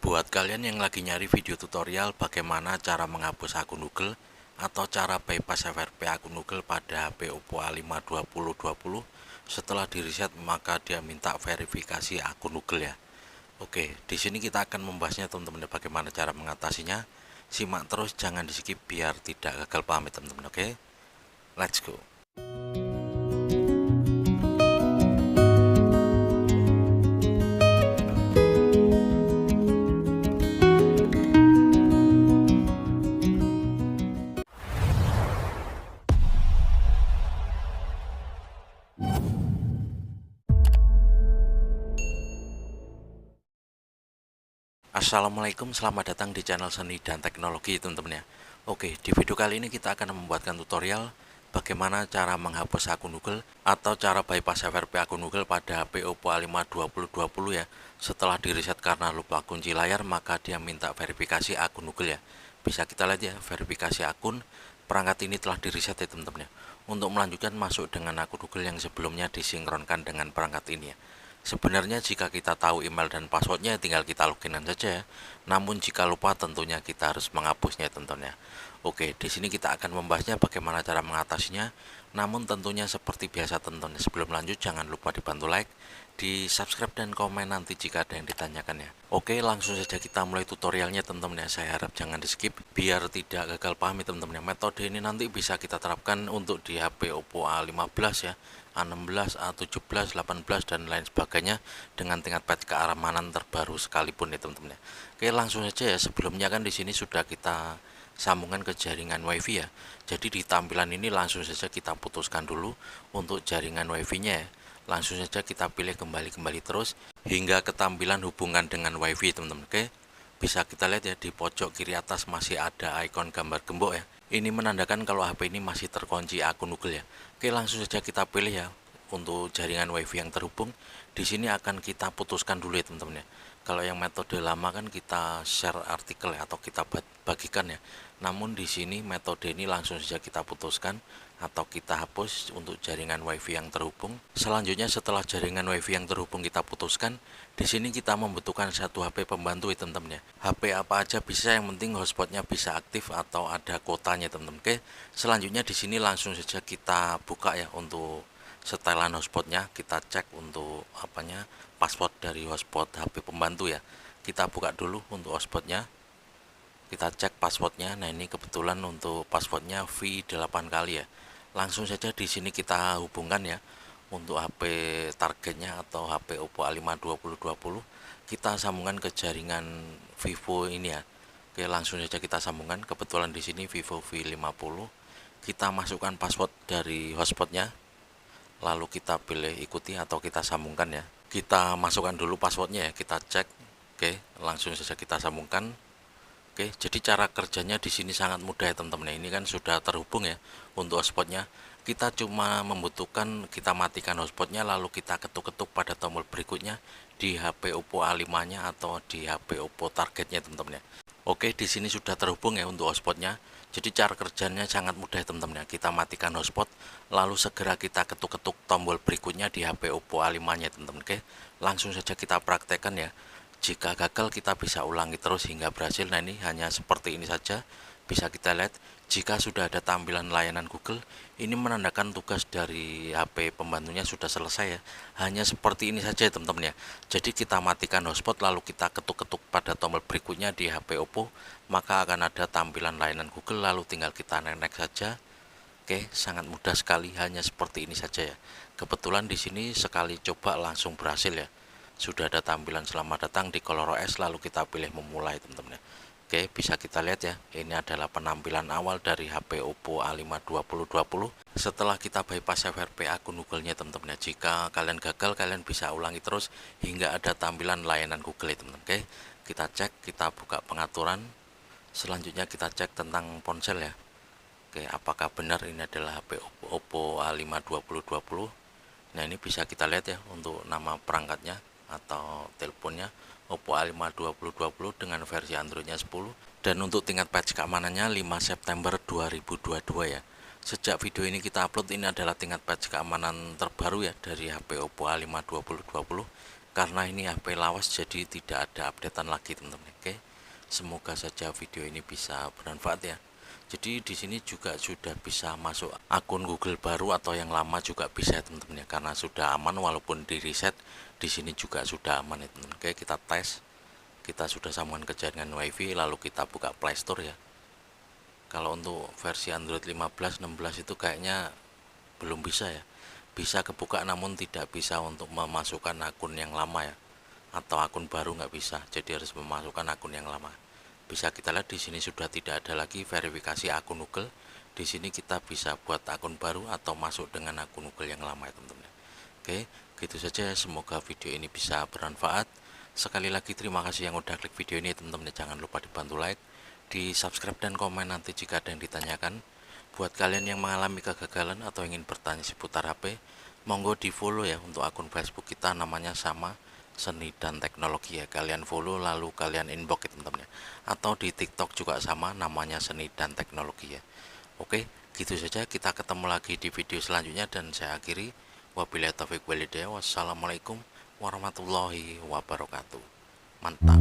Buat kalian yang lagi nyari video tutorial bagaimana cara menghapus akun Google atau cara bypass FRP akun Google pada HP Oppo A5 2020 setelah di reset maka dia minta verifikasi akun Google ya. Oke, di sini kita akan membahasnya teman-teman bagaimana cara mengatasinya. Simak terus, jangan di skip biar tidak gagal paham ya teman-teman. Oke, let's go. Assalamualaikum, selamat datang di channel Seni dan Teknologi teman-teman ya. Oke, di video kali ini kita akan membuatkan tutorial bagaimana cara menghapus akun Google atau cara bypass FRP akun Google pada HP Oppo A5 2020 ya. Setelah di reset karena lupa kunci layar maka dia minta verifikasi akun Google ya. Bisa kita lihat ya, verifikasi akun perangkat ini telah di reset ya teman-teman ya. Untuk melanjutkan, masuk dengan akun Google yang sebelumnya disinkronkan dengan perangkat ini ya. Sebenarnya jika kita tahu email dan passwordnya tinggal kita loginan saja ya. Namun jika lupa tentunya kita harus menghapusnya tentunya. Oke, di sini kita akan membahasnya bagaimana cara mengatasinya. Namun tentunya seperti biasa tentunya sebelum lanjut jangan lupa dibantu like, di subscribe dan komen nanti jika ada yang ditanyakan ya. Oke, langsung saja kita mulai tutorialnya teman-teman ya. Saya harap jangan di skip biar tidak gagal paham ya teman-teman ya. Metode ini nanti bisa kita terapkan untuk di HP Oppo A15 ya, A16, A17, 18 dan lain sebagainya dengan tingkat patch keamanan terbaru sekalipun ya teman-teman ya. Oke, langsung saja ya. Sebelumnya kan di sini sudah kita sambungan ke jaringan wifi ya. Jadi di tampilan ini langsung saja kita putuskan dulu untuk jaringan wifi-nya ya. Langsung saja kita pilih kembali terus hingga ke tampilan hubungan dengan wifi teman-teman. Oke, bisa kita lihat ya di pojok kiri atas masih ada ikon gambar gembok ya. Ini menandakan kalau HP ini masih terkunci akun Google ya. Oke, langsung saja kita pilih ya untuk jaringan wifi yang terhubung. Di sini akan kita putuskan dulu ya teman-teman ya. Kalau yang metode lama kan kita share artikel ya, atau kita bagikan ya. Namun di sini metode ini langsung saja kita putuskan atau kita hapus untuk jaringan wifi yang terhubung. Selanjutnya setelah jaringan wifi yang terhubung kita putuskan, di sini kita membutuhkan satu HP pembantu ya teman-teman ya. HP apa aja bisa, yang penting hotspotnya bisa aktif atau ada kuotanya teman-teman. Oke, selanjutnya di sini langsung saja kita buka ya untuk setelan hotspotnya. Kita cek untuk apanya, password dari hotspot HP pembantu ya. Kita buka dulu untuk hotspotnya, kita cek passwordnya. Nah ini kebetulan untuk passwordnya V8 kali ya. Langsung saja di sini kita hubungkan ya untuk HP targetnya atau HP Oppo A5 2020. Kita sambungkan ke jaringan Vivo ini ya. Oke, langsung saja kita sambungkan. Kebetulan di sini Vivo V50. Kita masukkan password dari hotspotnya. Lalu kita pilih ikuti atau kita sambungkan ya. Kita masukkan dulu passwordnya ya, kita cek. Oke, langsung saja kita sambungkan. Oke, jadi cara kerjanya di sini sangat mudah ya teman-teman. Ini kan sudah terhubung ya untuk hotspotnya. Kita cuma membutuhkan kita matikan hotspotnya lalu kita ketuk-ketuk pada tombol berikutnya di HP Oppo A5-nya atau di HP Oppo targetnya teman-teman ya. Oke, di sini sudah terhubung ya untuk hotspotnya. Jadi cara kerjanya sangat mudah ya teman-teman ya. Kita matikan hotspot lalu segera kita ketuk-ketuk tombol berikutnya di HP Oppo A5-nya teman-teman. Oke, langsung saja kita praktekkan ya. Jika gagal kita bisa ulangi terus hingga berhasil. Nah ini hanya seperti ini saja. Bisa kita lihat jika sudah ada tampilan layanan Google, ini menandakan tugas dari HP pembantunya sudah selesai ya. Hanya seperti ini saja teman-teman ya. Jadi kita matikan hotspot lalu kita ketuk-ketuk pada tombol berikutnya di HP Oppo, maka akan ada tampilan layanan Google lalu tinggal kita next saja. Oke, sangat mudah sekali, hanya seperti ini saja ya. Kebetulan di sini sekali coba langsung berhasil ya. Sudah ada tampilan selamat datang di ColorOS lalu kita pilih memulai teman-teman ya. Oke, bisa kita lihat ya, ini adalah penampilan awal dari HP Oppo A5 2020 setelah kita bypass FRP akun Google-nya teman-teman ya. Jika kalian gagal kalian bisa ulangi terus hingga ada tampilan layanan Google ya teman-teman. Oke, kita cek, kita buka pengaturan. Selanjutnya kita cek tentang ponsel ya. Oke, apakah benar ini adalah HP Oppo A5 2020. Nah ini bisa kita lihat ya untuk nama perangkatnya atau teleponnya Oppo A5 2020 dengan versi Androidnya 10, dan untuk tingkat patch keamanannya 5 September 2022 ya. Sejak video ini kita upload, ini adalah tingkat patch keamanan terbaru ya dari HP Oppo A5 2020. karena ini HP lawas jadi tidak ada updatean lagi teman-teman. Oke, semoga saja video ini bisa bermanfaat ya. Jadi di sini juga sudah bisa masuk akun Google baru atau yang lama juga bisa ya teman-teman ya, karena sudah aman walaupun di reset. Di sini juga sudah aman ya teman-teman. Oke, kita tes. Kita sudah sambungkan ke jaringan WiFi, lalu kita buka Play Store ya. Kalau untuk versi Android 15, 16 itu kayaknya belum bisa ya. Bisa kebuka namun tidak bisa untuk memasukkan akun yang lama ya, atau akun baru nggak bisa. Jadi harus memasukkan akun yang lama. Bisa kita lihat di sini sudah tidak ada lagi verifikasi akun Google. Di sini kita bisa buat akun baru atau masuk dengan akun Google yang lama ya teman-teman. Oke, gitu saja. Semoga video ini bisa bermanfaat. Sekali lagi terima kasih yang udah klik video ini teman-teman. Jangan lupa dibantu like, di subscribe dan komen nanti jika ada yang ditanyakan. Buat kalian yang mengalami kegagalan atau ingin bertanya seputar HP, monggo di follow ya. Untuk akun Facebook kita namanya sama, Seni dan Teknologi ya. Kalian follow lalu kalian inbox ya teman-teman ya. Atau di TikTok juga sama, namanya Seni dan Teknologi ya. Oke, gitu saja. Kita ketemu lagi di video selanjutnya dan saya akhiri. Wabillahi taufiq walhidayah. Wassalamualaikum warahmatullahi wabarakatuh. Mantap.